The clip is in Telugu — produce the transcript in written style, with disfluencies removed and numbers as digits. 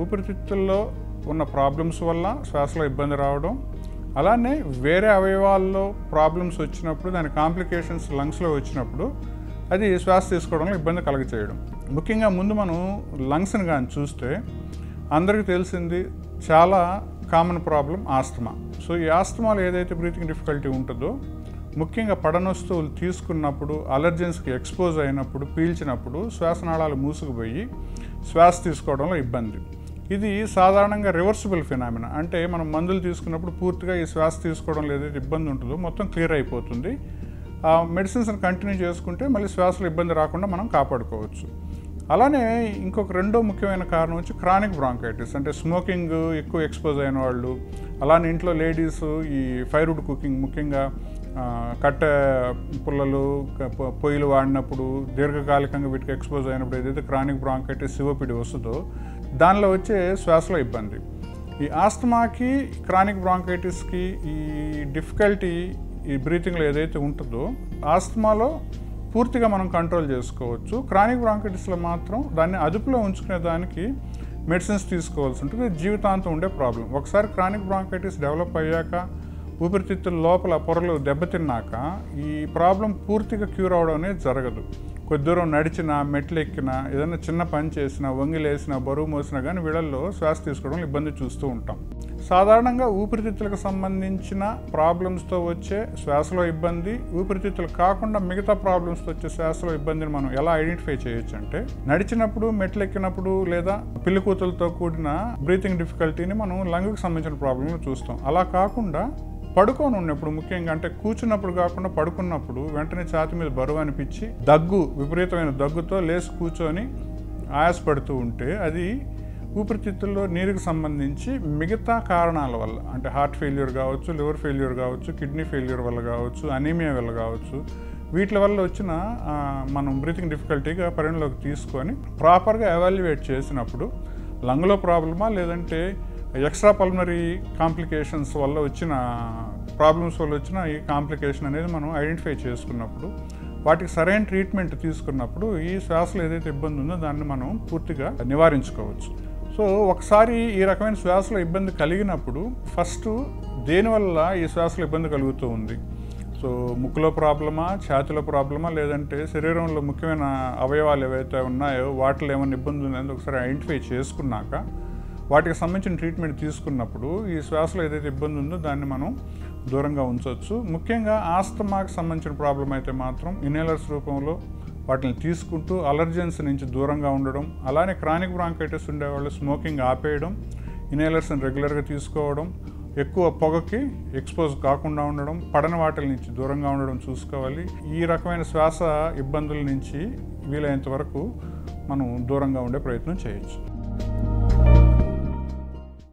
ఊపిరితిత్తుల్లో ఉన్న ప్రాబ్లమ్స్ వల్ల శ్వాసలో ఇబ్బంది రావడం, అలానే వేరే అవయవాల్లో ప్రాబ్లమ్స్ వచ్చినప్పుడు దాని కాంప్లికేషన్స్ లంగ్స్లో వచ్చినప్పుడు అది శ్వాస తీసుకోవడంలో ఇబ్బంది కలగచేయడం. ముఖ్యంగా ముందు మనం లంగ్స్ని కానీ చూస్తే అందరికీ తెలిసింది చాలా కామన్ ప్రాబ్లం ఆస్తమా. సో ఈ ఆస్తమాలో ఏదైతే బ్రీతింగ్ డిఫికల్టీ ఉంటుందో, ముఖ్యంగా పడనొస్తువులు తీసుకున్నప్పుడు, అలర్జెన్స్కి ఎక్స్పోజ్ అయినప్పుడు, పీల్చినప్పుడు శ్వాసనాళాలు మూసుకుపోయి శ్వాస తీసుకోవడంలో ఇబ్బంది. ఇది సాధారణంగా రివర్సిబుల్ ఫినామినా. అంటే మనం మందులు తీసుకున్నప్పుడు పూర్తిగా ఈ శ్వాస తీసుకోవడంలో ఏదైతే ఇబ్బంది ఉంటుందో మొత్తం క్లియర్ అయిపోతుంది. ఆ మెడిసిన్స్ని కంటిన్యూ చేసుకుంటే మళ్ళీ శ్వాసలో ఇబ్బంది రాకుండా మనం కాపాడుకోవచ్చు. అలానే ఇంకొక రెండో ముఖ్యమైన కారణం వచ్చి క్రానిక్ బ్రాంకైటిస్. అంటే స్మోకింగ్ ఎక్కువ ఎక్స్పోజ్ అయిన వాళ్ళు, అలానే ఇంట్లో లేడీస్ ఈ ఫైర్వుడ్ కుకింగ్, ముఖ్యంగా కట్టె పుల్లలు, పొయ్యిలు వాడినప్పుడు, దీర్ఘకాలికంగా వీటికి ఎక్స్పోజ్ అయినప్పుడు ఏదైతే క్రానిక్ బ్రాంకైటిస్, సిఓపిడి వస్తుందో దానిలో వచ్చే శ్వాసలో ఇబ్బంది. ఈ ఆస్తమాకి, క్రానిక్ బ్రాంకైటిస్కి ఈ డిఫికల్టీ ఈ బ్రీతింగ్లో ఏదైతే ఉంటుందో ఆస్తమాలో పూర్తిగా మనం కంట్రోల్ చేసుకోవచ్చు. క్రానిక్ బ్రాంకైటిస్లో మాత్రం దాన్ని అదుపులో ఉంచుకునే దానికి మెడిసిన్స్ తీసుకోవాల్సి ఉంటుంది. జీవితాంతం ఉండే ప్రాబ్లం. ఒకసారి క్రానిక్ బ్రాంకైటిస్ డెవలప్ అయ్యాక, ఊపిరితిత్తుల లోపల పొరలు దెబ్బతిన్నాక ఈ ప్రాబ్లం పూర్తిగా క్యూర్ అవడం అనేది జరగదు. కొద్ది దూరం నడిచినా, మెట్లు ఎక్కినా, ఏదైనా చిన్న పని చేసినా, వంగిలేసినా, బరువు మోసినా కానీ వీళ్ళల్లో శ్వాస తీసుకోవడం ఇబ్బంది చూస్తూ ఉంటాం. సాధారణంగా ఊపిరితిత్తులకు సంబంధించిన ప్రాబ్లమ్స్తో వచ్చే శ్వాసలో ఇబ్బంది, ఊపిరితిత్తులు కాకుండా మిగతా ప్రాబ్లమ్స్తో వచ్చే శ్వాసలో ఇబ్బందిని మనం ఎలా ఐడెంటిఫై చేయొచ్చు అంటే, నడిచినప్పుడు, మెట్లు ఎక్కినప్పుడు లేదా పిల్లికూతులతో కూడిన బ్రీతింగ్ డిఫికల్టీని మనం లంగ్కి సంబంధించిన ప్రాబ్లంలో చూస్తాం. అలా కాకుండా పడుకొని ఉన్నప్పుడు, ముఖ్యంగా అంటే కూర్చున్నప్పుడు కాకుండా పడుకున్నప్పుడు వెంటనే ఛాతీ మీద బరువు అనిపించి దగ్గు, విపరీతమైన దగ్గుతో లేచి కూర్చొని ఆయాసపడుతూ ఉంటే అది ఊపిరితిత్తుల్లో నీరుకు సంబంధించి మిగతా కారణాల వల్ల, అంటే హార్ట్ ఫెయిల్యూర్ కావచ్చు, లివర్ ఫెయిల్యూర్ కావచ్చు, కిడ్నీ ఫెయిల్యూర్ వల్ల కావచ్చు, అనీమియా వల్ల కావచ్చు, వీటి వల్ల వచ్చిన మనం బ్రీతింగ్ డిఫికల్టీగా పరిగణలోకి తీసుకొని ప్రాపర్గా ఎవాల్యుయేట్ చేసినప్పుడు లంగ్లో ప్రాబ్లమా లేదంటే ఎక్స్ట్రా పల్మనరీ కాంప్లికేషన్స్ వల్ల వచ్చిన ప్రాబ్లమ్స్ వల్ల వచ్చిన ఈ కాంప్లికేషన్ అనేది మనం ఐడెంటిఫై చేసుకున్నప్పుడు, వాటికి సరైన ట్రీట్మెంట్ తీసుకున్నప్పుడు ఈ శ్వాసలో ఏదైతే ఇబ్బంది ఉందో దాన్ని మనం పూర్తిగా నివారించుకోవచ్చు. సో ఒకసారి ఈ రకమైన శ్వాసలో ఇబ్బంది కలిగినప్పుడు ఫస్ట్ దేనివల్ల ఈ శ్వాసలో ఇబ్బంది కలుగుతూ ఉంది, సో ముక్కులో ప్రాబ్లమా, ఛాతీలో ప్రాబ్లమా, లేదంటే శరీరంలో ముఖ్యమైన అవయవాలు ఏవైతే ఉన్నాయో వాటిలో ఏమైనా ఇబ్బంది ఉందని ఒకసారి ఐడెంటిఫై చేసుకున్నాక వాటికి సంబంధించిన ట్రీట్మెంట్ తీసుకున్నప్పుడు ఈ శ్వాసలో ఏదైతే ఇబ్బంది ఉందో దాన్ని మనం దూరంగా ఉంచవచ్చు. ముఖ్యంగా ఆస్తమాకి సంబంధించిన ప్రాబ్లం అయితే మాత్రం ఇన్హేలర్స్ రూపంలో వాటిని తీసుకుంటూ అలర్జెన్స్ నుంచి దూరంగా ఉండడం, అలానే క్రానిక్ బ్రాంకైటిస్ ఉండేవాళ్ళు స్మోకింగ్ ఆపేయడం, ఇన్హేలర్స్ని రెగ్యులర్గా తీసుకోవడం, ఎక్కువ పొగకి ఎక్స్పోజ్ కాకుండా ఉండడం, పడని వాటిల నుంచి దూరంగా ఉండడం చూసుకోవాలి. ఈ రకమైన శ్వాస ఇబ్బందుల నుంచి వీలైనంత వరకు మనం దూరంగా ఉండే ప్రయత్నం చేయొచ్చు.